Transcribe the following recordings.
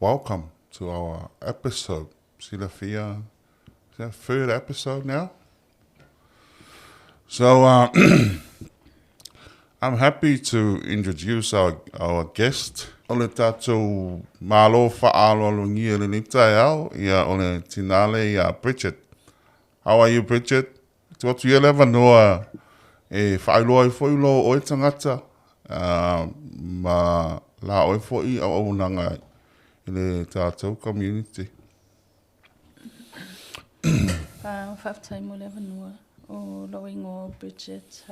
welcome to our episode. Silafia, is that third episode now? So I'm happy to introduce our guest. Ole tātou malo whaalo ngia le ni tai au, ia ole tinale ia Bridget. How are you, Bridget? Tuatu ia lewa noa e whailoa I fwoi lo o tangata, ma la o fwoi au nanga I le tātou community. Whaftai mo le vanua o loingo Bridget,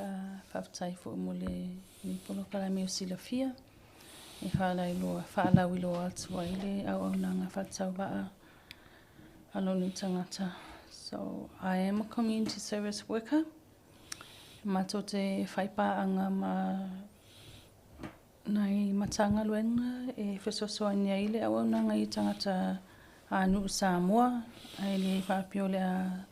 whaftai fo mo le ni polo kalami o Silafia. E whalai loa, whalau I loa atua I le au nanga whatau waa alo ni tangata. So I am a community service worker. Mato te whaipaanga ma nai matanga luenga e whesosoania I le au nanga I tangata anu Samoa. Ai le whapio le a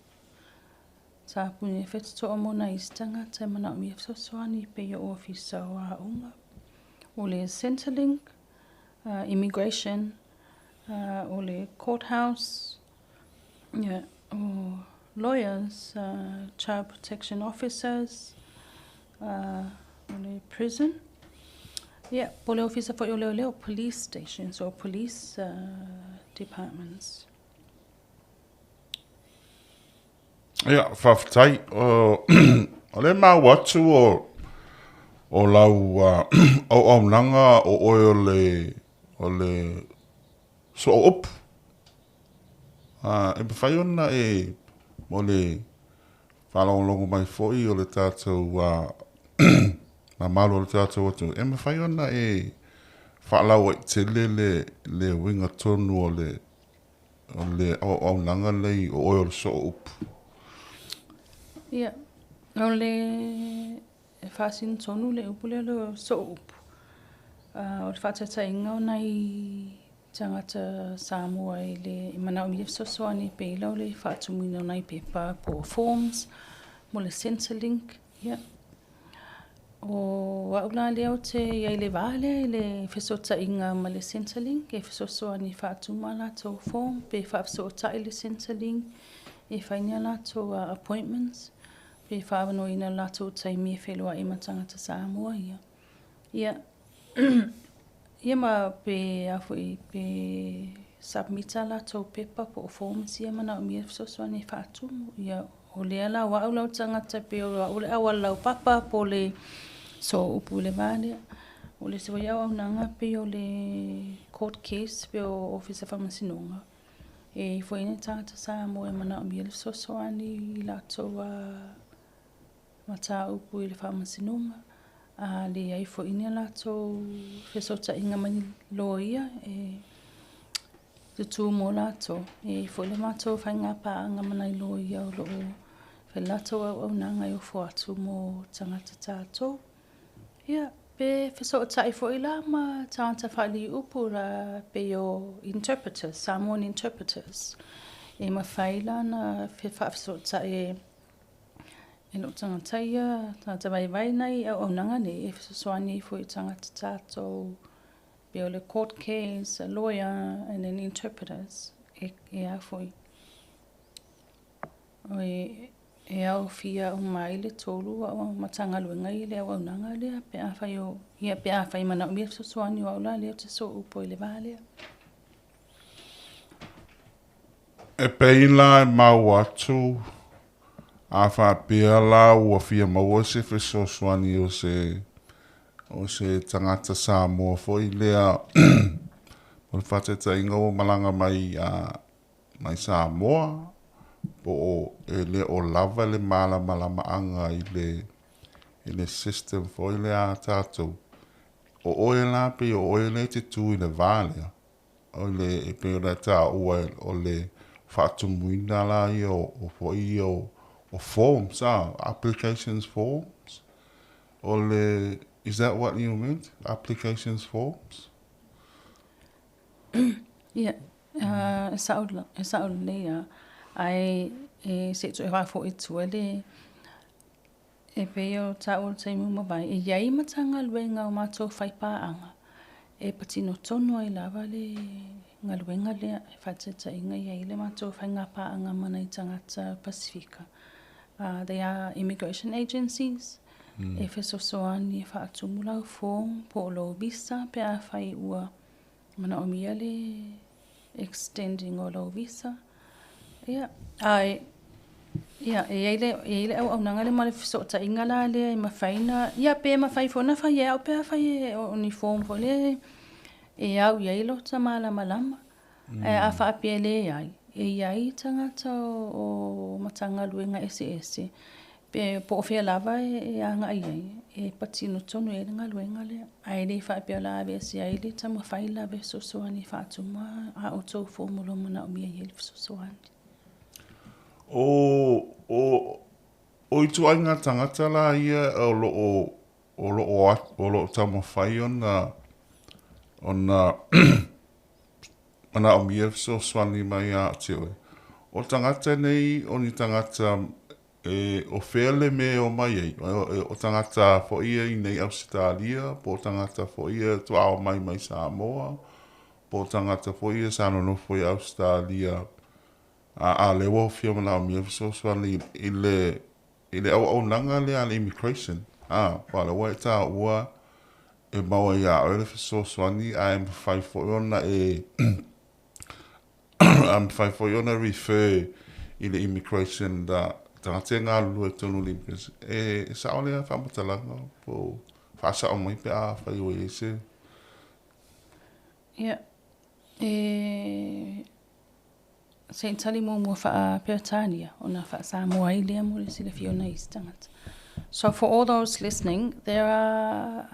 tāpuni e whetito o mona I tangata e mana o mi e whesosoani pe o ofisa o a unga. O le Centrelink, immigration, o le courthouse, yeah, o lawyers, child protection officers, o le prison. Yeah, po le officer for o leo police stations or police departments. Ia, whaftai, o le mā watu o lau au nanga o o le so op. E pawhai ona e mo le whalongongo mai fwoi o le tātou ma malo o le tātou atu. E pawhai ona e whalau ai te le winga tonu o le au nanga lei o o le so op. Yeah, o le whasin tonu le upule lo so upu. O le whatata inga o nei tangata Samoa I le manao mi sosoani pe lau le whatumina o nei pepa po forms mo le Centrelink. Yeah. O waula leo te iai le vale I le whesota inga ma le Centrelink e whesosoani whatumala to form pe whapsota I le Centrelink e whainia la to appointments. Pe whaavano ina lato taimi e whelua I matangata Samoa ia. Ia, ia ma pe awhi pe submita lato pepa po forms ia mana o mia whasoswani whaatumu. Ia, o lea la wa lau tangata pe o le awa lau papa po le so upu le vale. O le sewa iau au nanga pe o le court case pe o officer whamasinonga. E fwene tangata Samoa e mana o mia whasoswani lato mata upu I le whamasinunga. Le ai fo ina lato whesota inga mani loa ia e tutu mo lato. E fo le mato whainga paanga mana I loa ia o loo. Whe lato au nanga I o fo atu mo tangata tātou. Ia, pe whesota I fo ila ma tangata whali upu ra pe o interpreters, Samoan interpreters. E ma whaila na whesota e no tangata ia, tangata vai nei au nanga ne e whasoani fo I tangata tātou pe o le court case, a lawyer and then interpreters e a foi. O e au fia o mai le tolu au matanga luenga I le au nanga lea pe a whai o ia pe a whai mana o mea whasoani o au la lea te so upo I le vale. E peila e mau atu a whapea la ua fia maua se whesoswani o se tangata Samoa fwoi lea o le whateta inga o malanga mai Samoa po o e le o lava le malama anga I le system fwoi lea tātou o oe la pe o oe le te tū I le vale o le e pe o le tā ua o le whaatumuina la I o fwoi o forms, applications forms. Is that what you meant? Applications forms? Yeah, saul lea ai e se tu e wa fo I tuele e pe o ta o te mu vai e iai matanga luenga o mato whaipaanga e patino tono I lava ngaluenga lea e whateta inga ia i le mātou whainga pāanga mana i tangata Pasifika. They are immigration agencies. E whesosoani e whaatumulau form po lo visa pe a whai ua mana o mia le extending o lo visa. Ia, ai, ia, e eile au nanga le male whesota inga la le e mawhaina. Ia pe mawhai fona whai e au pe a whai o ni form po le e au iailo ta malama. E a whaapia le ai. E iai tangata o matanga luenga ese. Pe po fia lava e anga iai. E patino tonu e nga luenga le. Ai le whaapia la ave si ai le tama whaila ve sosoani whaatuma. A o tau fōmulo mana o mia ieli sosoani. O i tu ai ngā tangata la ia o lo tama whai ona o mia so swani mai a teo. O tangata nei, o ni tangata o whele me o mai ei. O tangata fo ia i nei Australia, po tangata fo ia tu ao mai Samoa, po tangata fo ia sa no fo ia Australia. A le wo fio mana o mia so swani i le au nanga le al immigration. Wala wa ta ua e maua ia o le so swani I am 5 for ona I'm 5 for ona refer i le immigration da tangata ngā lua tonu limpes. E sa o lea whamatalanga po whasa o mai pe a whai o ese. Ia, Saint tali mo wha Peotania ona wha Samoa i lea mo le sila fiona i tangata. So for all those listening, there are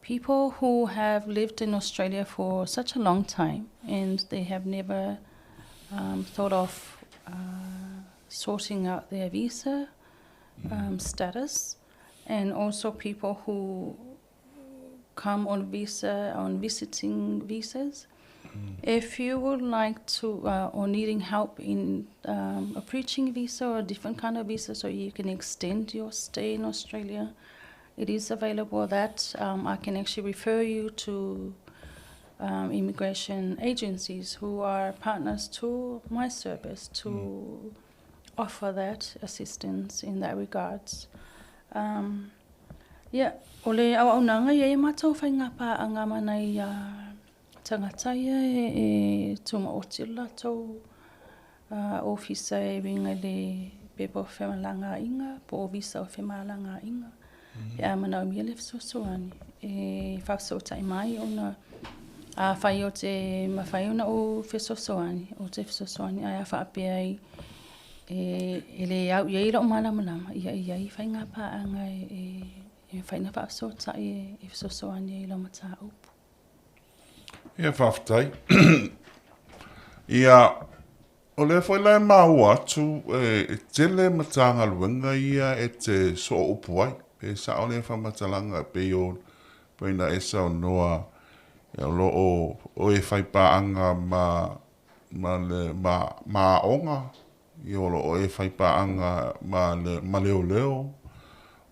people who have lived in Australia for such a long time and they have never thought of sorting out their visa status, and also people who come on visiting visas. If you would like to or needing help in a preaching visa or a different kind of visa so you can extend your stay in Australia, it is available that I can actually refer you to immigration agencies who are partners to my service to offer that assistance in that regards. Yeah, ole au nanga ye matau whainga pāanga mana i tangata ia e tuma otila tau ofisa e ringa le pepo whemalanga inga, po visa o whemalanga inga. E a mana o mia le whsosoani. E whaksotai mai ona a whai o te mawhai ona o whsosoani, o te whsosoani ai a whaapea ai e le au iaira o malama ia i whainga pāanga e whaina whaksotai e whsosoani e lau mata upu. Ia whaftai. Ia, o le whaila e mau atu e tele matanga luenga ia e te so upu ai. Pe sa o le whamatalanga pe o peina e sa o noa e lo o e whaipaanga ma onga. I o lo o e whaipaanga ma leo.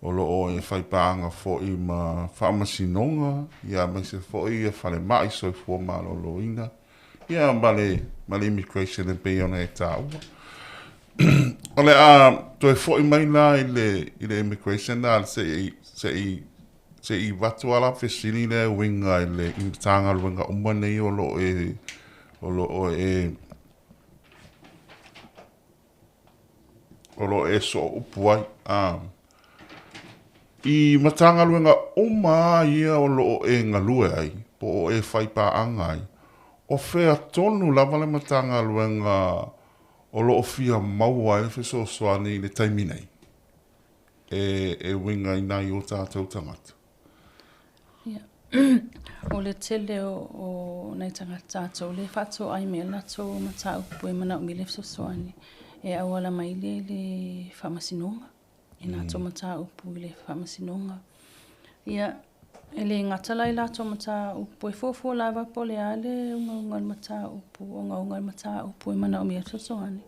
O lo o e whaipaanga fo i ma whaamasinonga. Ia mai se fo i e whale mai so i fua ma lo ina. Ia male immigration e pe ona e tāua. Ole to e fo i mai la i le immigration la se i watu ala whesini le winga i le imitanga winga umanei o lo e so upuai. I matanga luenga uma ia o lo e ngalue ai, po o e whaipa angai. O whea tonu lava le matanga luenga o lo o fia maua e wheso soani le taiminei. E winga i nai o tātou tangata. O le tele o nei tangata tātou, le whato ai mea lato mata upu e mana o mi le wheso soani. E awala mai le whamasinonga. I nā tō mata upu i le whamasinonga. Ia, e le ngatalai la tō mata upu e fōfō lava po le ale unga mata upu, unga mata upu e mana o mia sosoani.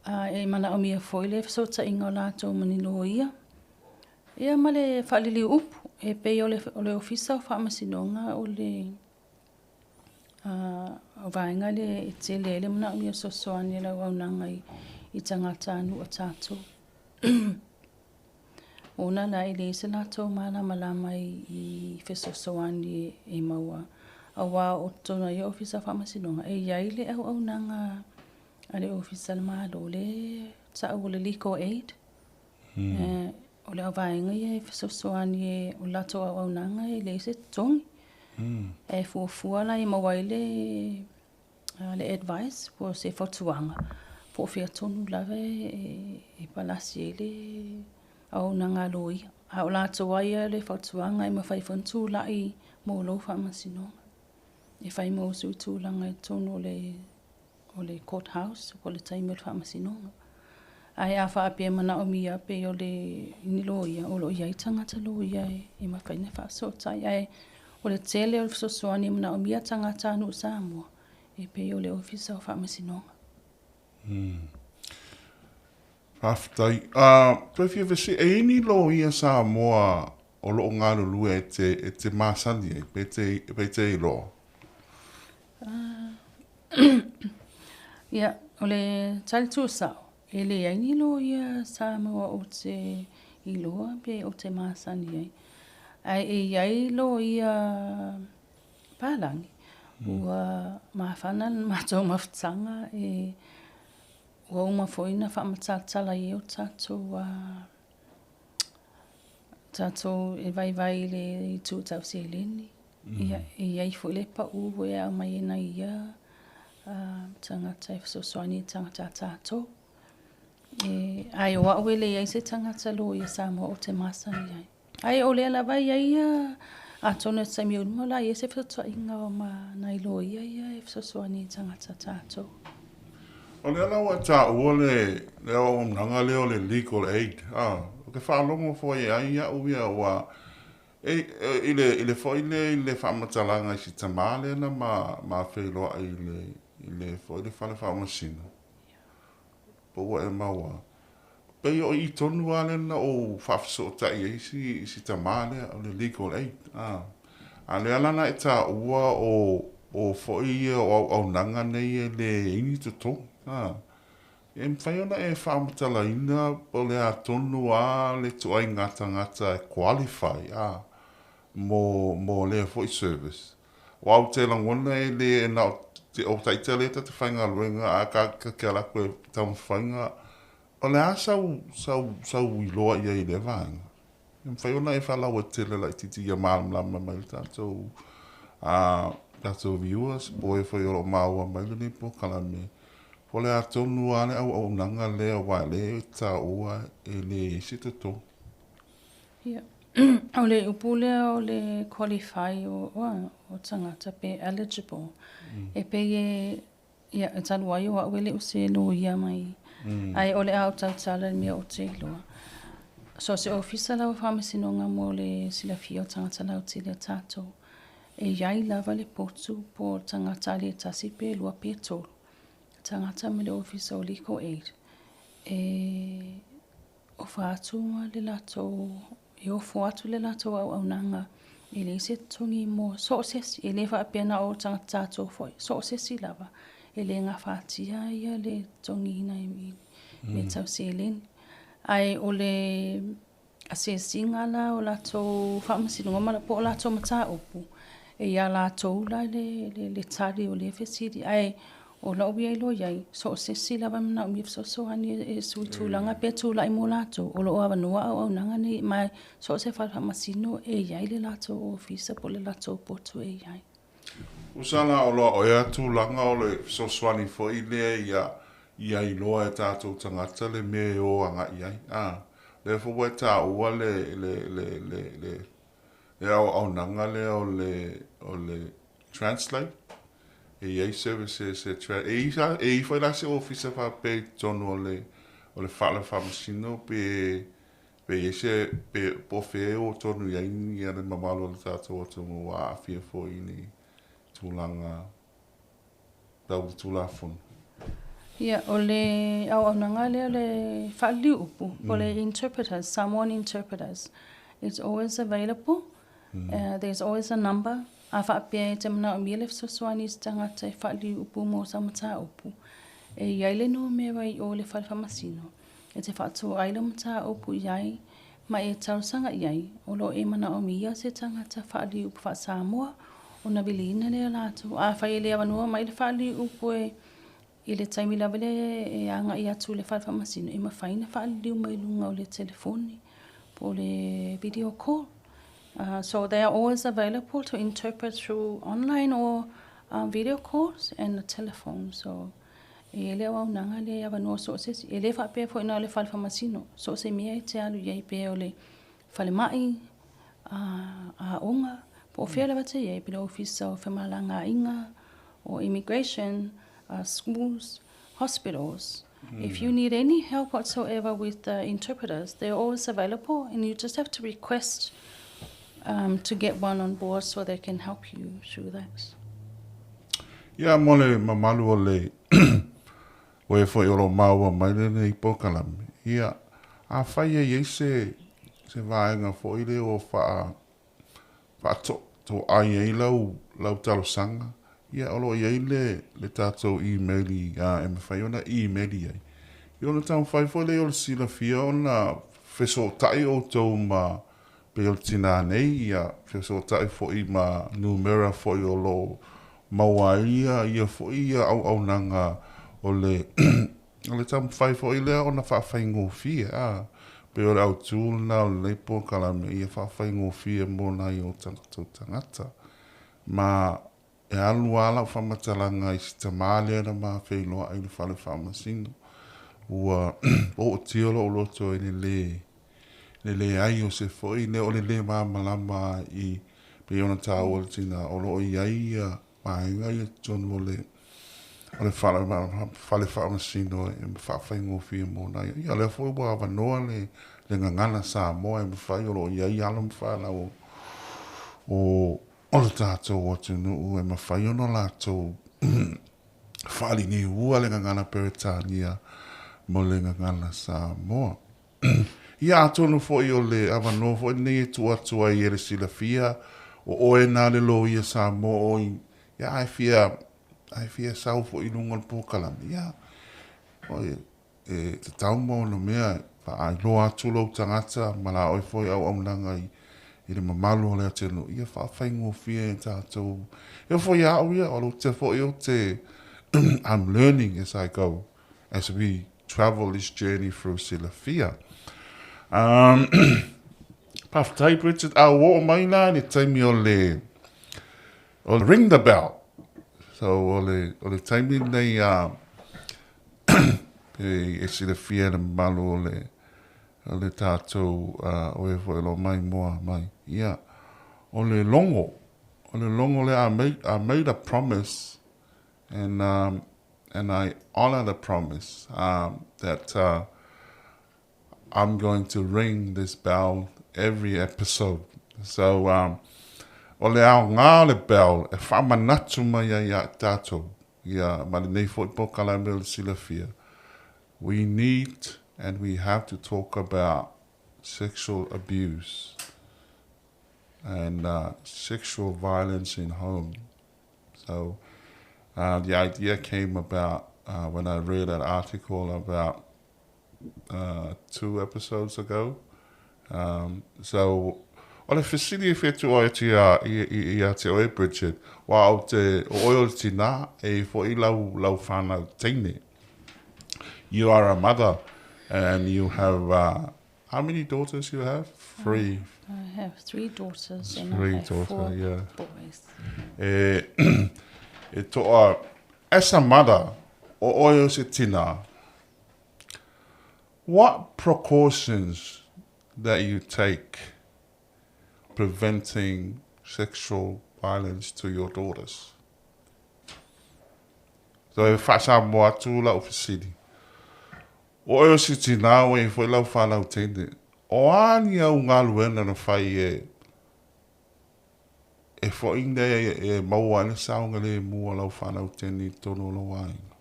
E mana o mia fōi le whasota inga o la tō manino ia. Ia ma le whalili upu, e pei o le ofisa o whamasinonga o le o vaenga le te le mana mi so soani la au nanga I tangata anu o tātou. Ona la I le se la tō mana malama I feso soani e maua. A wā o tōna I ofisa whamasinonga. E iai le au nanga a le ofisa le mālo le ta o le legal aid. O le au vaenga I feso soani e o la tō au nanga I le se tongi. E fuafua la I maua I le advice po se fotuanga. Po fia tonu lava e palasi e le au nanga loi. A o la toa ia le fotuanga I mawhai fontu la I mo lo whamasinonga. E whai mo sui tūlanga I tonu o le courthouse po le taimi o le whamasinonga. Ai a whaapia mana o mia pe o le inilo ia o lo iai tangata lo ia e mawhai na whaasotai. Ai o le tele o le fisosoani mana o mia tangata anu Samoa e pe o le ofisa o whamasinonga. Aftai. Pe fia vese e ini lo ia Samoa o lo ngā lulu e te māsani e pe te ilo. Ia, o le tali tūsau. E le aini lo ia Samoa o te iloa pe o te māsani ai. Ai e iai lo ia pālangi. Ua mawhana mātou mawhtanga e ua umafoina whamatatala I o tātou e vai le I tūtau se leni. Ia e iai fo le pa uwe a mai e na ia tangata e whasosoani tangata tātou. Ai o aue le iai se tangata lo ia Samoa o te māsani ai. Ai o le ala vai ai a tonu e taimi unmo la ia se whasoa inga o ma nai lo ia e whasosoani tangata tātou. O le ala wa tā ua le o nanga leo le legal aid. O ke whaalongo fo e ai ia uia wa I le fo I le whaamatalanga I si tamale na ma whailoa I le fo I le whale whaamasina. Po ua e maua. Pei o I tonu ale na o whaafiso tai e si tamale o le legal aid. A le alana e tā ua o fo I o nanga nei e le ini tuto. E mwhaiona e whaamatala ina po le a tonu a le tuai ngata e qualify mo le fo I service. Wau te langona e le na o taitele te whainga luenga a ka la koe tau whainga o le a sau iloa ia I le vanga. E mwhaiona e whalau e tele la titi ia maalamlama mai tātou viewers po e whai oro maua mai le po kalame. Po le atonu ane au nanga lea wa le ta ua e le sitato. Ia. O le upule o le qualify o tangata pe eligible. E pe ia e tanu ai o awele o se lo ia mai. Ai o le au tautala mea o te iloa. So se ofisa lau whamasinonga mo le sila fio tangata lau te le tātou. E iai lava le potu po tangata le tasi pe lua pe tolu. Tangata me le ofisa o legal aid. O whātunga le lato, e o whātu le lato au nanga, e le se tungi mo, so sesi, e le whaapena o tangata tātou foi, so sesi lava, e le ngā whātia ia le tongi ina me tau se leni. Ai o le ase singa la o lato whaamasinunga mana po o lato mata upu, e ia lato la le tari o le fesiri, ai o la uia ilo iai, so se sila wa mna umi so hani e sui tūlanga pe tūla I mo lato, o lo awa noa au nanga nei, mai so se whara masino e iai le lato o ofisa po le lato potu e iai. Usala o loa o ea tūlanga o le so swani fo I lea ia iloa e tātou tangata le me o anga iai. Le fo e tā ua le au nanga le o le translate. E iei services e foi la se ofisa fa pe tono o le fala famasino pe ese pe po fe o tono iai ni ale mamalo le tato o tono wa fia foi ni tulanga tulafon. Ia, o le au nanga le whaali upu, o le interpreters, Samoan interpreters. It's always available. There's always a number. A whaapea e te mana o miele fesoasoani se tangata e whaali upu mo sa mata upu. E iaile no me wai o le whalwhamasino. E te whaatu aile mata upu iai, ma e tausanga iai, o lo e mana o mia se tangata whaali upu wha Samoa, o na bilina le alato. A whai le awanua ma ile whaali upu e i le taimi lavele e anga i atu le whalwhamasino. E ma whaina whaali mai lunga o le telefoni, po le video call. So they are always available to interpret through online or video calls and the telephone. So e le wa nanga le ya no so se e le fa pe fo ina le falfa masino so se mia te alu ye pe ole fale mai a onga po fela va te ye pe office of malanga inga or immigration, schools, hospitals. If you need any help whatsoever with the interpreters, they're always available, and you just have to request to get one on board so they can help you through that. Ia mole mamalu o le o e foi oro maua mai le i pokalami. Ia a whai e se vaenga foi le o wha to ai e lau talo sanga. Ia olo i le tātou e-maili e me whai ona e-maili ai. I ona tau whai foi le o le sila fia ona wheso tai o tau ma pe o tina nei ia wheso tai foi ma numera foi o lo mawaia ia foi au nanga o le tam whai foi le ona whawhai ngofia pe o au tūl na o le po kalame ia whawhai ngofia mo na i o tangata. Ma e alu ala whamatalanga i sita maale na ma whailoa ai le whale whamasino. Ua o tiolo o loto i le ai o se foi le o le malama i pe ona tau o tina o lo i ai maenga i tonu o le whale whamasino e whawhai ngofia mo na i ale foi wa wanoa le ngangana sa moa e mwhai o lo i ai ala mwhala o le tātou o tunu e mwhai ono lātou whali ni ua le ngangana Peretania mo le ngangana sa moa. Ia atonu fo i o le awanoa fo i nei tu atua i ere sila fia o oe nā le lo ia sa moa o i ia ai fia sau fo i lunga le pōkalami. Ia te tau mo no mea pa ai lo atu lo tangata ma la oi fo i au nanga i le mamalu o le atenu. Ia whawhai ngofia e tātou. Ia fo i au ia o lo te fo i o te I'm learning as I go, as we travel this journey through Silafia. Paftai Bridget, wo mai nā ni taimi o le ring the bell. So o le taimi nei e Silafia na malu o le tātou o e fo elo mai moa mai. Ia, o le longo le I made a promise and I honor the promise that I'm going to ring this bell every episode. So o le au ngā le bell e whamanatu mai ia tātou ia ma le nei fo i pokala me le Silafia. We need and we have to talk about sexual abuse and sexual violence in home. So the idea came about when I read an article about 2 episodes ago. So, o le whisiri e whetu o i te oe Bridget, wa o te oil tina e fo i lau whanau teine. You are a mother and you have, how many daughters you have? 3. I have 3 daughters and 3 I have 4 boys. E toa, as a mother, o oio se tina, what precautions that you take preventing sexual violence to your daughters? So e whasa moa tū lau whisiri. O oio se tina o e fwoi lau whanau tene. O ani au ngā luena na whai e fo inga e maua ane saunga le mua lau whanau teni tono lo wainga.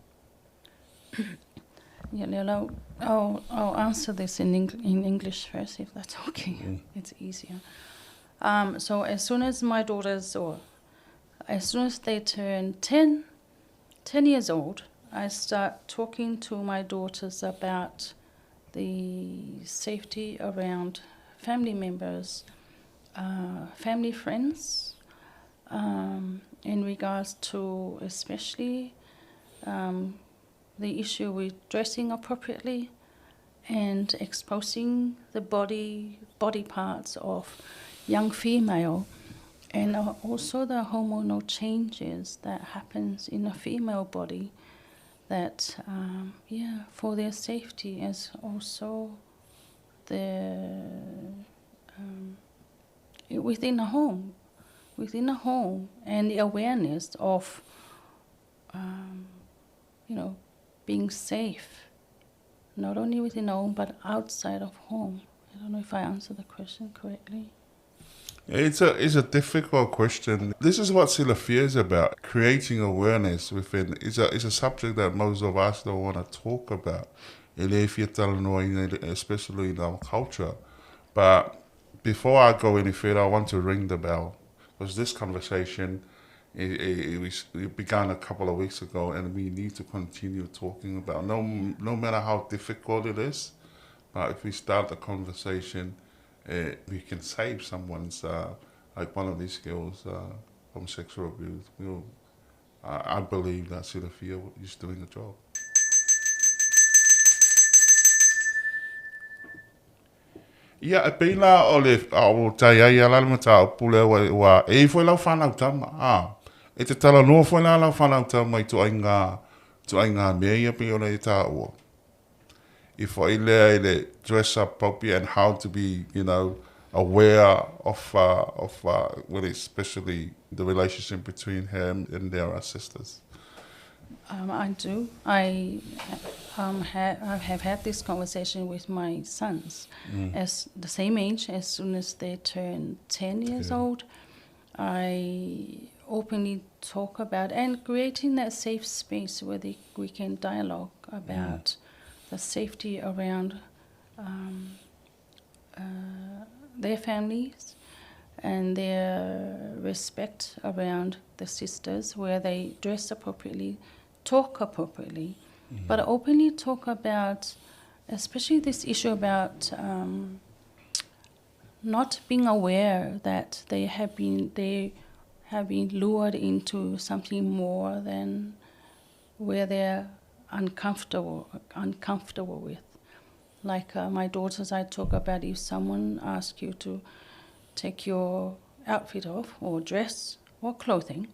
Yeah, I'll answer this in English first, if that's okay. It's easier. So as soon as my daughters, or as soon as they turn 10 years old, I start talking to my daughters about the safety around family members, family friends, in regards to especially the issue with dressing appropriately and exposing the body parts of young female, and also the hormonal changes that happens in a female body, that for their safety, as also the within a home, and the awareness of being safe, not only within home but outside of home. I don't know if I answered the question correctly. It's a difficult question. This is what Silafia is about, creating awareness within. It's a subject that most of us don't want to talk about, especially in our culture. But before I go any further, I want to ring the bell, because this conversation it began a couple of weeks ago, and we need to continue talking about. No matter how difficult it is, but if we start the conversation, we can save someone's like one of these girls from sexual abuse. I believe that Silafia is doing a job. Ia e peila o le o tai ai ala le mata o pule wa e foi lau whanau tama e te tala noa foi la lau whanau tama i tu ainga mea ia pe o le e tā ua i foi lea i le dress appropriate and how to be aware of well, especially the relationship between him and their sisters. I do. I have had this conversation with my sons. As the same age, as soon as they turn 10 years old, I openly talk about and creating that safe space where we can dialogue about the safety around their families and their respect around the sisters, where they dress appropriately, talk appropriately, but openly talk about, especially this issue about not being aware that they have been lured into something more than where they're uncomfortable with. Like my daughters, I talk about if someone asks you to take your outfit off, or dress, or clothing,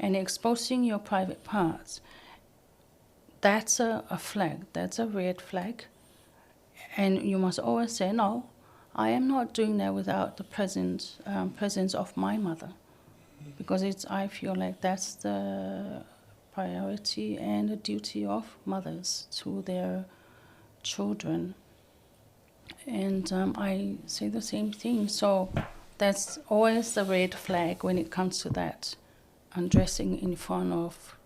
and exposing your private parts, that's a flag, that's a red flag. And you must always say, no, I am not doing that without the presence of my mother. Because I feel like that's the priority and the duty of mothers to their children. And I say the same thing. So that's always the red flag when it comes to that, undressing in front of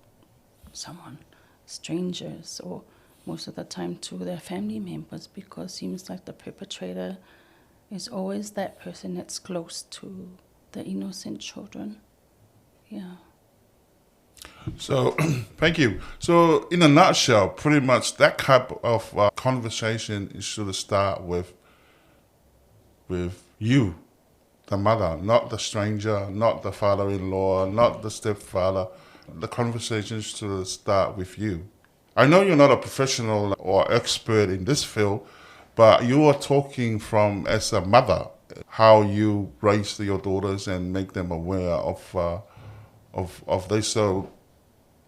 someone, strangers, or most of the time to their family members, because it seems like the perpetrator is always that person that's close to the innocent children. Yeah. So, thank you. So, in a nutshell, pretty much that type of conversation should start with you, the mother, not the stranger, not the father-in-law, not the stepfather. The conversation should start with you. I know you're not a professional or expert in this field, but you are talking from as a mother, how you raise your daughters and make them aware of this. So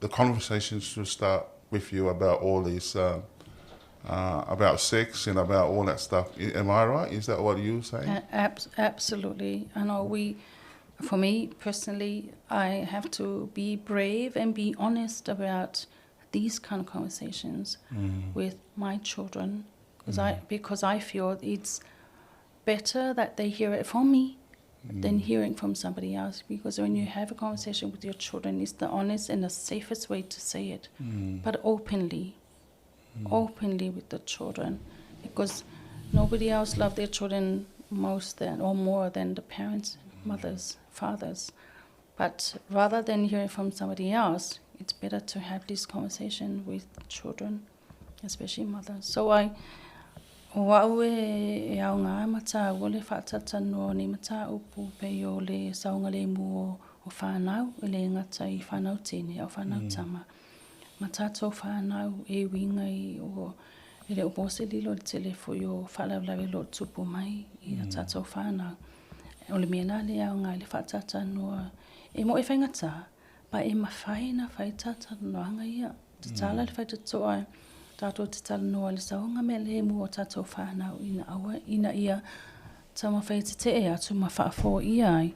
the conversation should start with you about all these, about sex and about all that stuff. Am I right? Is that what you're saying? Absolutely. I know for me personally, I have to be brave and be honest about these kind of conversations with my children, because I feel it's better that they hear it from me than hearing from somebody else. Because when you have a conversation with your children, it's the honest and the safest way to say it, but openly with the children, because nobody else loves their children more than the parents, mothers, fathers. But rather than hearing from somebody else, it's better to have this conversation with children, especially mothers. So wau e au ngā mata le whaatata no ni mata upu pe o le saunga le mua o whanau, le ngata I whanau tēne au whanau tama. Mata tō whanau e winga I o le upo se lilo le telefo I o whalawlawe lo tupu mai I a tatou whanau. O le mea le au ngā le whaatata noa e mo e whaingata, pa e mawhai na whaitata noanga ia. Te tala le whaitata ai, tātou te tala noa le saunga me le mua o tātou whanau ina awa, ina ia tama whaite te e atu ma whaafo ia ai.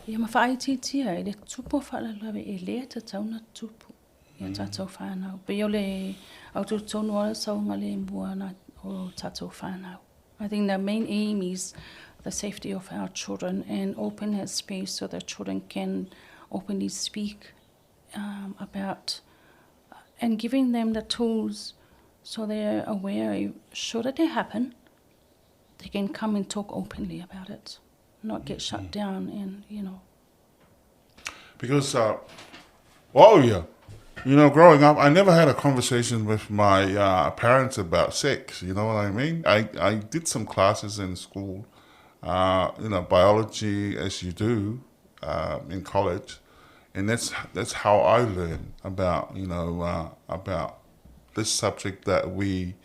Ia ma whaai titi ai, le tupu whaalawe e lea te tauna tupu ia tātou whanau. Pe o le au tu tonu ala saunga le mua na o tātou whanau. I think the main aim is the safety of our children and open that space so that children can openly speak about and giving them the tools so they're aware should it happen, they can come and talk openly about it, not get shut down and, Because, growing up, I never had a conversation with my parents about sex, you know what I mean? I did some classes in school, biology as you do in college, and that's how I learned about, about this subject that we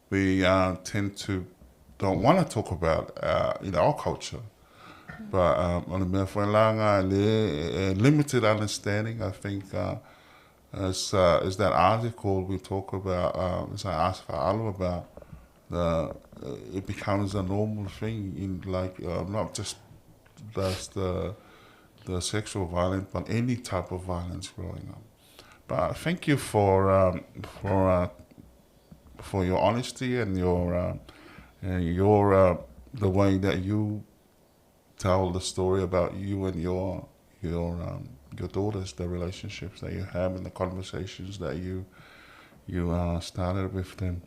tend to don't want to talk about in our culture. But on the Mewhailanga, limited understanding, I think, as that article we talk about, as I asked for Alu about, it becomes a normal thing in not just the sexual violence, but any type of violence growing up. But thank you for your honesty and your the way that you tell the story about you and your daughters, the relationships that you have and the conversations that you started with them.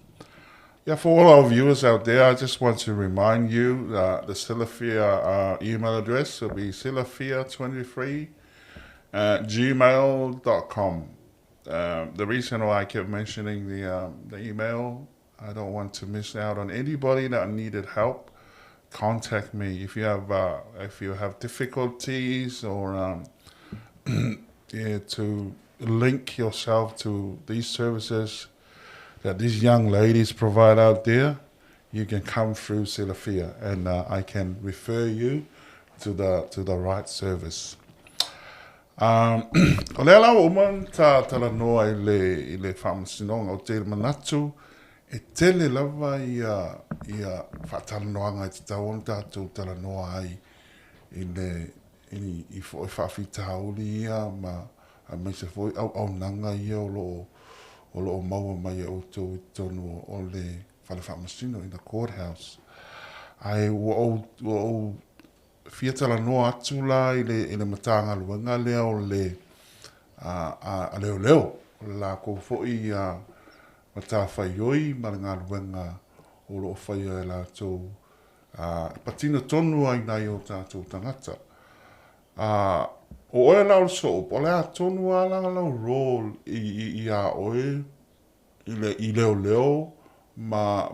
Yeah, for all our viewers out there, I just want to remind you that the Silafia email address will be silafia23@gmail.com. The reason why I kept mentioning the email, I don't want to miss out on anybody that needed help. Contact me if you have difficulties or to link yourself to these services that these young ladies provide out there. You can come through Silafia, and I can refer you to the right service. O le ala o man ta tala noa I le whamasinonga o te manatu e tele lava ia whatala noanga I te tauon tātou tala noa ai I whawhita hauli ia ma a me se foi au nanga ia o lo maua mai o tonu o le whamasinonga in the courthouse. Ai o fia tala noa atu la I le matanga luenga leo le leo la ko foi mata whaioi ma ngā luenga o lo whaia la tō patina tonu ai nei o tātou tangata. O oe lau so, o lea tonu a langa lau role I a oe I leo ma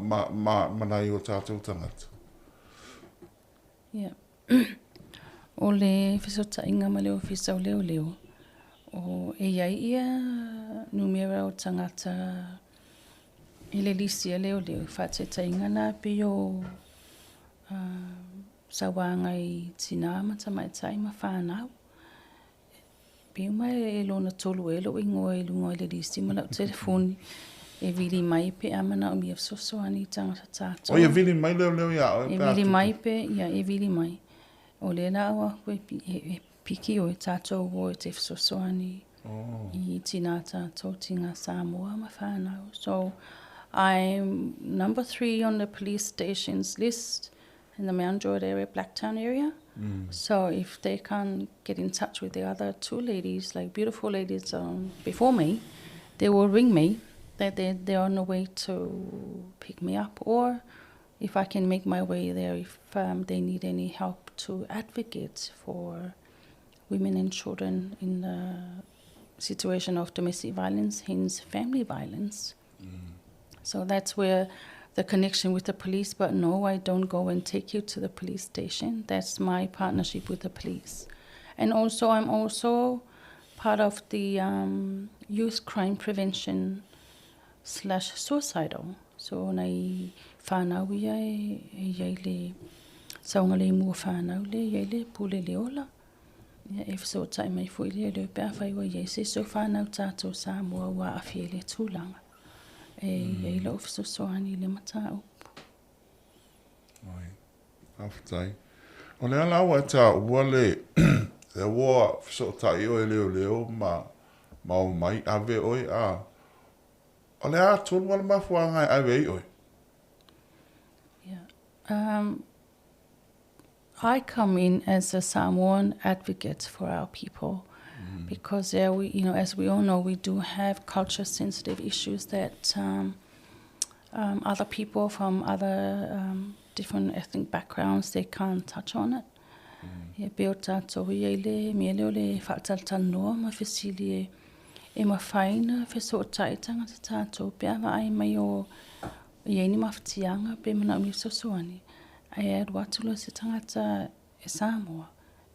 nei o tātou tangata. Yeah. O le whisota inga ma leo whisau leo. O e iai ia numera o tangata I le lisia leo. Whateta inga na pe o sawanga I tina mata mai tai ma whanau. Pe mai e lona tolu e lo ingoa I lunga I le lisi ma lau telefoni. E vili mai pe amana o mi afsosoani tangata tātou. O ia vili mai leo ia o e vili mai pe, ia e vili mai. O le la awa koe piki o e tātou o e te whasosoani I tina tātou tinga Samoa ma whanau. So I'm number 3 on the police station's list in the Mount Druitt area, Blacktown area. So if they can't get in touch with the other 2 ladies, like beautiful ladies before me, they will ring me that they're on the way to pick me up, or if I can make my way there if they need any help to advocate for women and children in the situation of domestic violence, hence family violence. So that's where the connection with the police, but no, I don't go and take you to the police station. That's my partnership with the police. And also, I'm also part of the youth crime prevention / suicidal. So nai whanau ia iei le saunga le mua whanau le iei le pule le ola. E so tai mai fui le le pea whai wa iei se so whanau tātou sa mua wa awhie le tūlanga. Iei le ofiso soani le mata upu. Ai, awhatai. O le ala wa ta ua le e ua so tai o e leo ma o mai ave oi a. O le a tonu wala mafuanga ave oi. Yeah. I come in as a Samoan advocate for our people because there we, as we all know, we do have culture-sensitive issues that other people from other different ethnic backgrounds, they can't touch on it. Yeah, beota to ile me le whaataltal noa ma whesili e ma whaina wheso o taitanga ta tātou pia wa ai mai o ieni mawhatianga pe mana umi sosoani. Ai e ruatula se tangata e Samoa.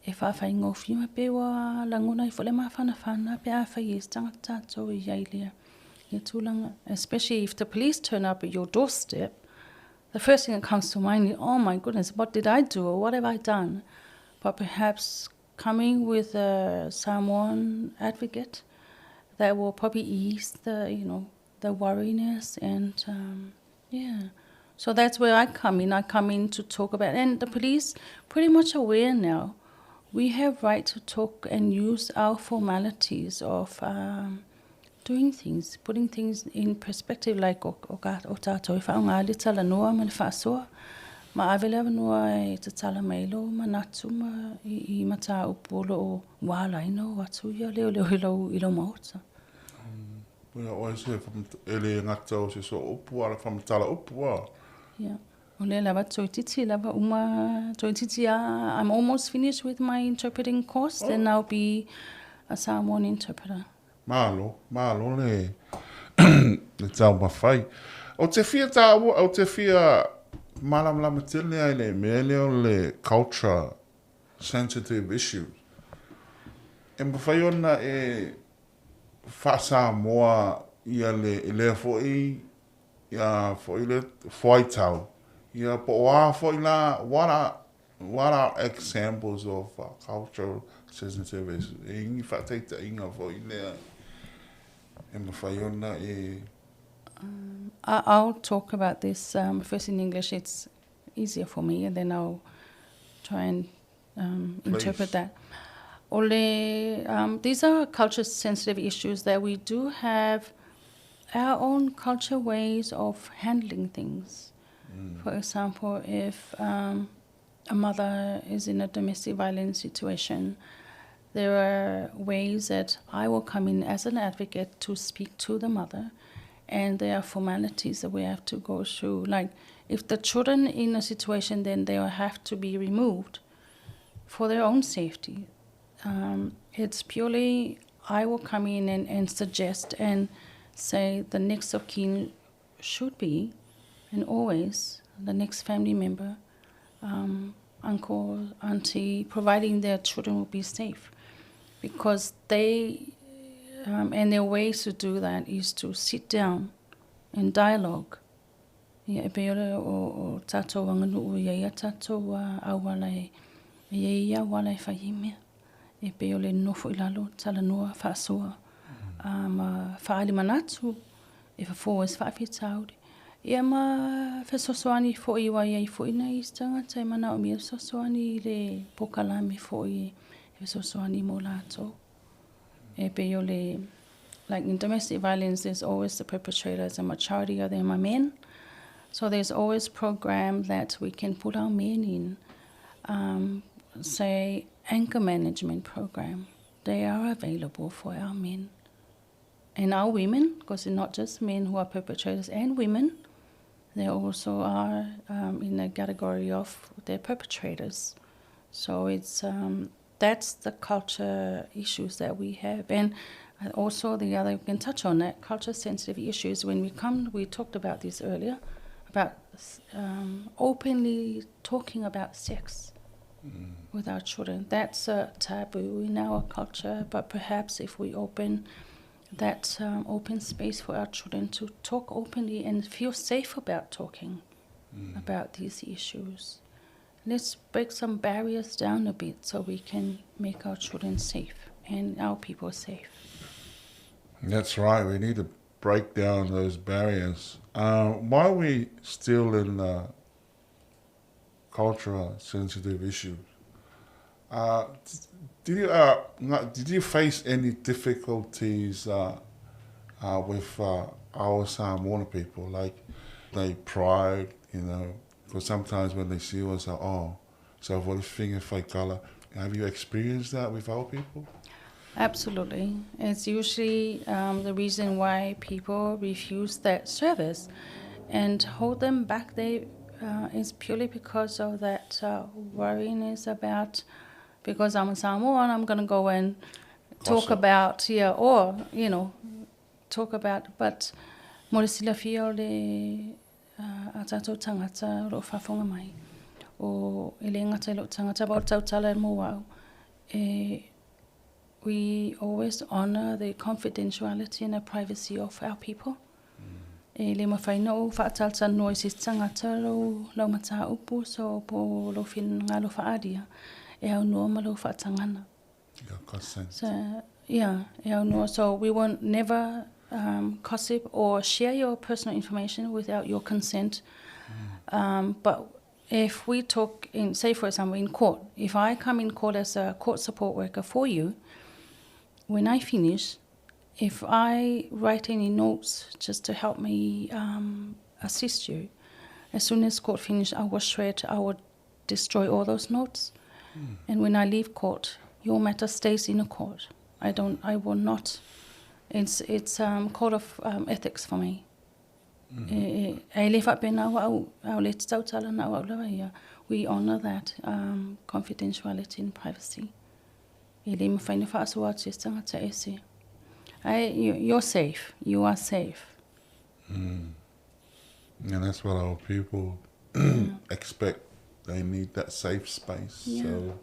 E whawhai ngofima pe wa languna I whole mawhana pe a whai e tangata tātou I iailia. Ia tūlanga, especially if the police turn up at your doorstep, the first thing that comes to mind is, oh my goodness, what did I do or what have I done? But perhaps coming with a Samoan advocate, that will probably ease the worriness and yeah. So that's where I come in. I come in to talk about, and the police pretty much aware now. We have right to talk and use our formalities of doing things, putting things in perspective, like o tātou I whaunga le tala noa ma le whaasoa. Ma avele noa e te tala mailo ma natu ma I mata upolo o wala ino watu ia leo ilo maota. Puna o se ele ngata o se so upu ala whamatala upu a. Yeah. O le lava toititi lava uma toititi a. I'm almost finished with my interpreting course, then I'll be a Samoan interpreter. Malo le le tau mawhai. O te fia tāua, o te fia malam tele ai le mele o le culture sensitive issues. E mawhai ona e whaasa moa ia le foi ia foi le foi tau. Ia po wa foi la what are examples of cultural sensitive issues? E ingi whateita inga foi le e mawhai ona e I'll talk about this first in English. It's easier for me, and then I'll try and interpret that. These are culture-sensitive issues that we do have our own culture ways of handling things. For example, if a mother is in a domestic violence situation, there are ways that I will come in as an advocate to speak to the mother, and there are formalities that we have to go through. Like, if the children in a situation, then they will have to be removed for their own safety. It's purely, I will come in and suggest and say the next of kin should be, and always, the next family member, uncle, auntie, providing their children will be safe. Because they, and their ways to do that is to sit down and dialogue. Ia e peore o tātou wanganuu ia tātou awala ia wala e whaimea. E peole nofo I lalo, tala noa, whaasoa. Ma whaali manatu, e whafo es whaafitauri. Ia ma whesosoani fo I wa iai fo ina I tangata e mana o mia sosoani le pokalami fo I whesosoani mo lato. E peole, like in domestic violence, there's always the perpetrators, a majority of them are men. So there's always programs that we can put our men in. Say, anger management program. They are available for our men. And our women, because it's not just men who are perpetrators, and women, they also are in a category of their perpetrators. So it's that's the culture issues that we have. And also the other, we can touch on that, culture sensitive issues. When we talked about this earlier, about openly talking about sex with our children. That's a taboo in our culture, but perhaps if we open that open space for our children to talk openly and feel safe about talking about these issues. Let's break some barriers down a bit so we can make our children safe and our people safe. That's right. We need to break down those barriers. Why are we still in cultural sensitive issues? Did you face any difficulties with our Samoan people? Like they pride, because sometimes when they see us, so what is finger fight color? Have you experienced that with our people? Absolutely. It's usually the reason why people refuse that service and hold them back. Is purely because of that worriness about, because I'm a Samoan, I'm going to go and talk about, talk about, but mo le sila fia o le a tātou tangata ro whafonga mai. O ele ngata lo tangata ba o tau tala mo wau. We always honor the confidentiality and the privacy of our people. Le mawhaina o whaatalta noa si tangata lau mata upu so po lo fin ngā lo whaadia au noa ma lo whaatangana. So we won't never gossip or share your personal information without your consent. But if we talk say for example in court, if I come in court as a court support worker for you, when I finish, if I write any notes just to help me assist you, as soon as court finish, I will shred, I will destroy all those notes. And when I leave court, your matter stays in a court. I will not. It's code of ethics for me. We honor that confidentiality and privacy. You're safe. You are safe. And that's what our people expect. They need that safe space so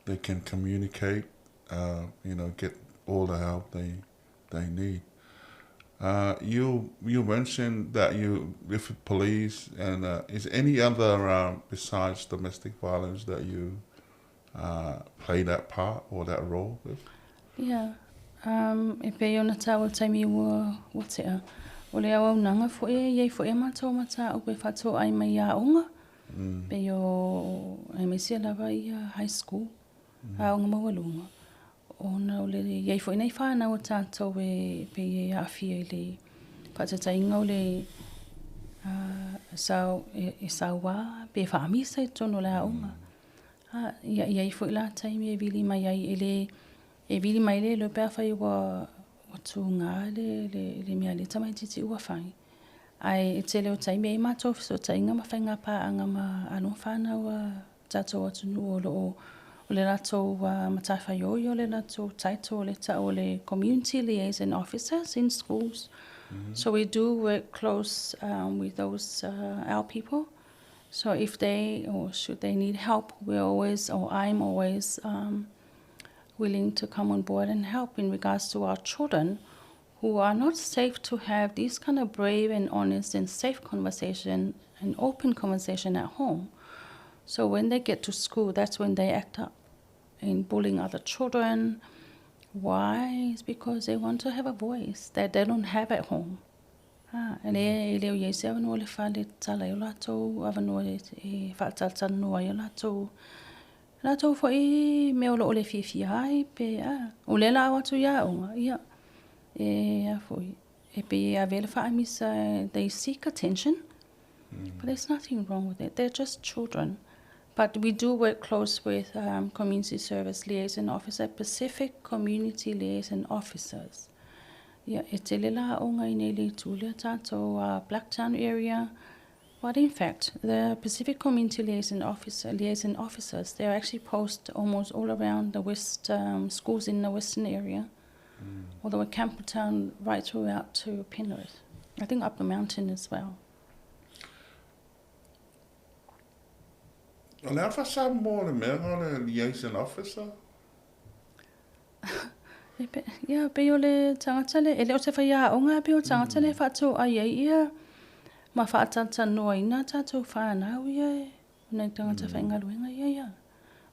they can communicate, get all the help they need. You mentioned that you with the police, and is any other besides domestic violence that you play that part or that role with? Yeah. E pe ona tawa taimi ua watea. O le au nanga fo e fo e mata o pe fato ai mai a onga. Pe o ai mai sia lava ia high school. A onga mawalunga. Ona o le fo nei whana o tātou e pe e a fia i le patata inga o le sau wā pe whaamisa i tono le a onga. Ia fo i la taimi e vili mai ai e vili mai le pea whai wa tu ngā le mea le tamai titi ua whai. Ai e te leo taimi e mātou so ta inga ma whai ngā pā anga ma anu whāna wa tātou atu nu o le rato matawhai oi o le rato taito o le ta o le community liaison officers in schools. So we do work close with those our people. So if they or should they need help, I'm always willing to come on board and help in regards to our children who are not safe to have these kind of brave and honest and safe conversation and open conversation at home. So when they get to school, that's when they act up in bullying other children. Why? It's because they want to have a voice that they don't have at home. And leo yese avano le fale tala yo lato avano e fatalta no yo lato fo e me o le fifi ai pe o le la watu ya onga ia e fo e pe avela fa misa they seek attention, but there's nothing wrong with it. They're just children. But we do work close with community service liaison officer, Pacific community liaison officers. Yeah, e te lela o ngai nei le tūlea tātou Blacktown area, But in fact, the Pacific Community liaison officers, they are actually posted almost all around the west schools in the western area, although at Campbelltown right throughout to Penrith. I think up the mountain as well. O le afa Samoa le mea le liaison officer? Ia, pe o le tangata le, ele o te whaia aonga pe o tangata le whātou ai ia, ma whaatata noa ina tātou whānau ia, nei tangata whaingaruenga ia.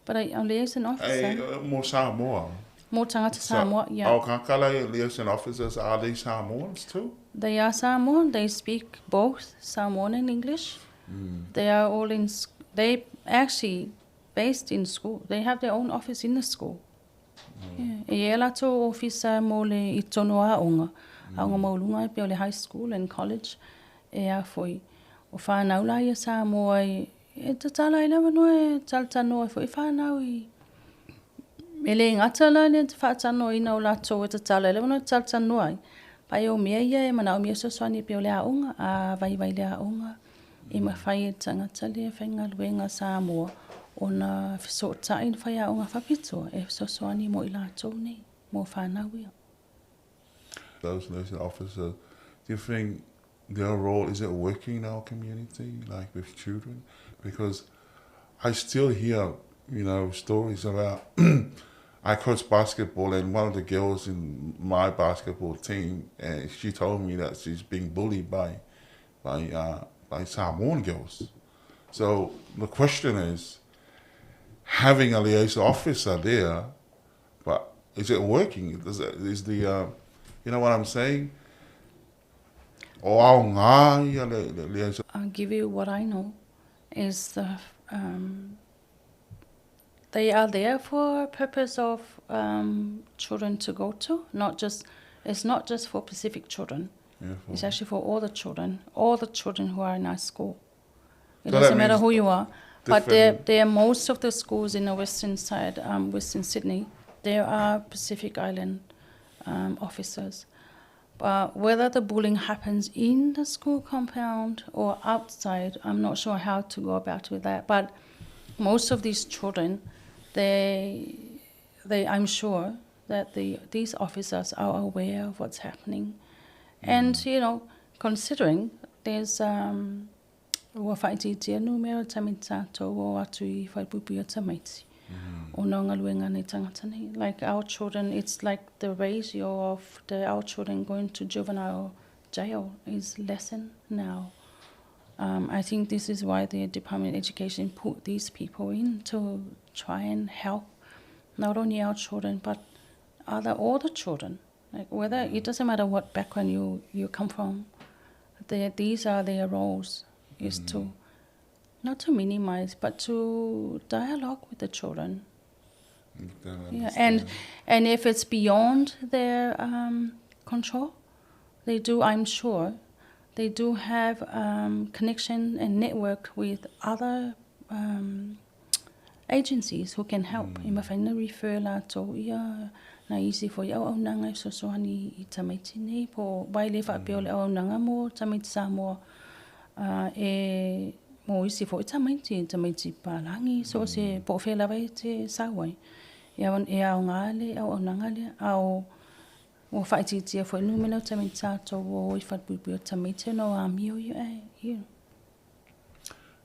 But a liaison officer, Mo Samoa. mo tangata Samoa, yeah. Our kakala liaison officers, are they Samoans too? They are Samoan, they speak both Samoan and English. They are all they actually based in school. They have their own office in the school. E lato ofisa mo le I tono aonga maulunga pe o le high school and college e a foi o whanau la ia Samoa e te tala I lewa no e taltano e foi whanau I me le ngata la le te whaatano ina o lato e te tala I lewa no e taltano ai pai o mea ia e mana o mea soswani pe o le aonga a vai le aonga e ma whai e tangata le whainga luenga Samoa ona fesota in whai aonga whapito e soswani mo I lato nei mo whanau ia. Those liaison officers, do you think their role, is it working in our community, like with children? Because I still hear, stories about, I coach basketball and one of the girls in my basketball team, she told me that she's being bullied by Samoan girls. So the question is, having a liaison officer there, but is it working? Is the, you know what I'm saying? I'll give you what I know is they are there for a purpose of children to go to. It's not just for Pacific children. It's actually for all the children who are in our school. It doesn't matter who you are. But there are most of the schools in the western side, Western Sydney, there are Pacific Island officers. But whether the bullying happens in the school compound or outside, I'm not sure how to go about with that. But most of these children, I'm sure that these officers are aware of what's happening. And, considering there's ua whaititia numero tamita to o atu I whaipupu o tamaiti. O no ngaluenga nei tangata nei. Like our children, it's like the ratio of our children going to juvenile jail is lessened now. I think this is why the Department of Education put these people in to try and help not only our children but all the children. Like whether it doesn't matter what background you come from, these are their roles. Is to not to minimize but to dialogue with the children. And if it's beyond their control, I'm sure they do have connection and network with other agencies who can help. Ima whaina refer la to ia na isi fo ia au nanga I sosohani I tamaiti nei po waile whapeo le au nanga mo tamaiti Samoa. Mo isi fo tamaiti palangi so se po fe lava te sawai au ngale au nangale au mo faiti tia fo numero tamaita to o I fatbubu tamaiti no amio ia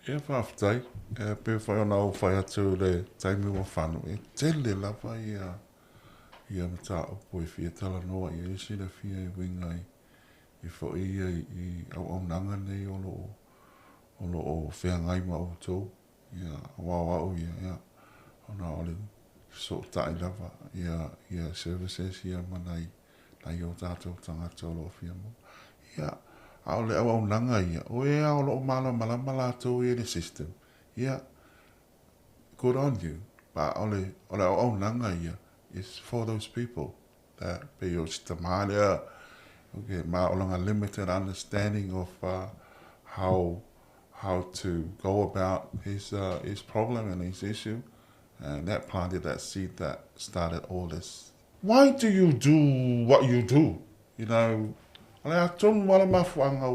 whaftai pe whai ona o whai atu le taimi wa whanu tele lava ia mata o poi fia tala noa ia isi le fia wingai I fo ia I au nanga nei ono o whea ngai ma o tō ia wawau ia ona ole so tai lava ia services ia manai nai o tātou tangata o lo fia mo ia a ole au nanga ia o o lo mala tō ia the system ia good on you but ole au nanga ia is for those people that be o stamania. Okay, ma olanga limited understanding of how to go about his problem and his issue, and that planted that seed that started all this. Why do you do what you do? I don't want to mafuanga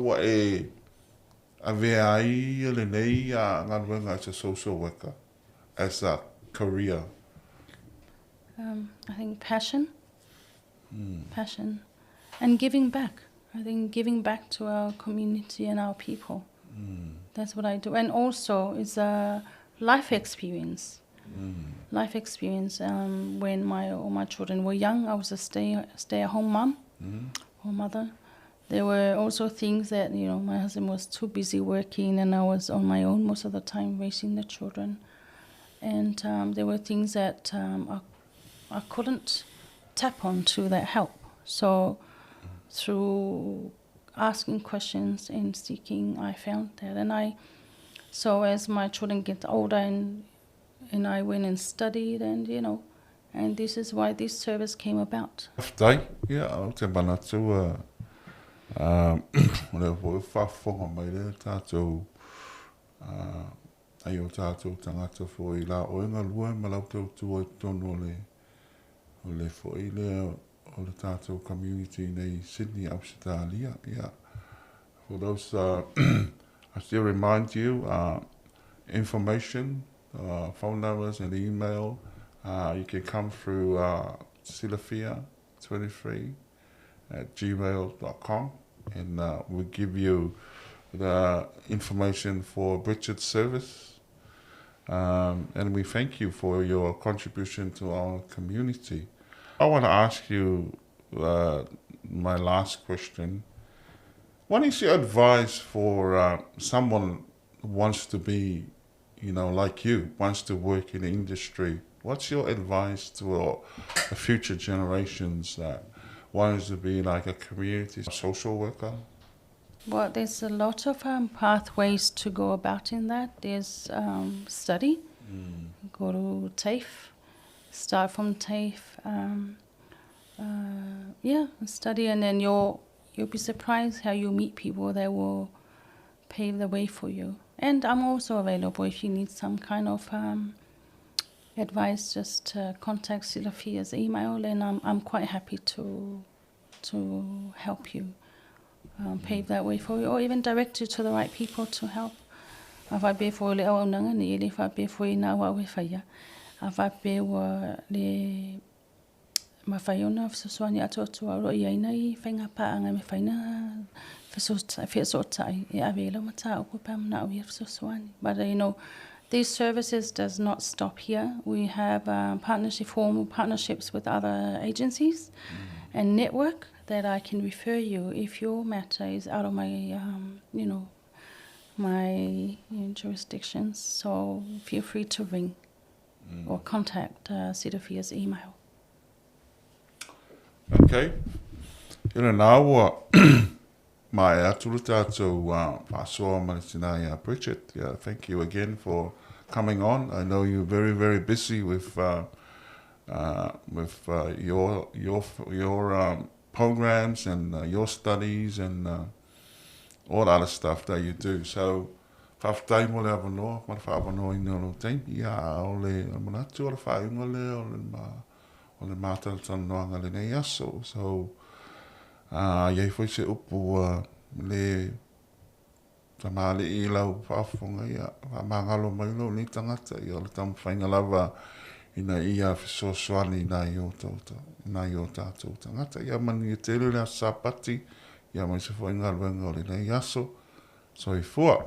a vea ai le nei a ngaluenga as a social worker, as a career? I think passion, and giving back. I think giving back to our community and our people. That's what I do. And also, it's a life experience. Life experience. When all my children were young, I was a stay-at-home mom or mother. There were also things that, my husband was too busy working and I was on my own most of the time raising the children. And there were things that I couldn't tap on to that help. So through asking questions and seeking, I found that. So as my children get older and I went and studied and this is why this service came about. Dai, ia, o te manatu, le voi whafonga mai le tātou, ai o tātou tangata fo I la oenga lua ma lau tau tua tono o le fo I le o le tātou community nei Sydney, Australia, ia. For those, I still remind you, information, phone numbers and email, you can come through silafia23 at gmail.com and we'll give you the information for Bridget's service. And we thank you for your contribution to our community. I want to ask you my last question. What is your advice for someone who wants to be, like you, wants to work in the industry? What's your advice to the future generations that wants to be like a community social worker? Well, there's a lot of pathways to go about in that. There's study, go to TAFE, start from TAFE, study, and then you'll be surprised how you meet people that will pave the way for you. And I'm also available if you need some kind of advice. Just contact Silafia's email, and I'm quite happy to help you pave that way for you, or even direct you to the right people to help. Awa be for le au nanga ni le fa be for ina wa we fa awa be wa le mawhaiona whasoswani ato atua ro I aina I whainga paanga me whaina whasotai e awela mata upo pamana au I whasoswani. But these services does not stop here. We have formal partnerships with other agencies and network that I can refer you if your matter is out of my, my jurisdictions. So feel free to ring or contact Sidafia's email. Okay. Nāua mai aturu tātou whasoa manatina Bridget. Yeah, thank you again for coming on. I know you're very, very busy with your programs and your studies and all the other stuff that you do. So, whaftai mo le avanoa, ma le whaavanoa I no taimi. Ia, o le manatu o le whainga le o le mātala le nei aso. So, iei foi se upu le tamale I lau whaafonga ia, mangalo mai lo ni tangata I o le tamu whainga lava ina ia whesosoani na I o tātou tangata. Ia mani e tele le sapati, ia mai se whainga luenga o le nei aso. So I fua.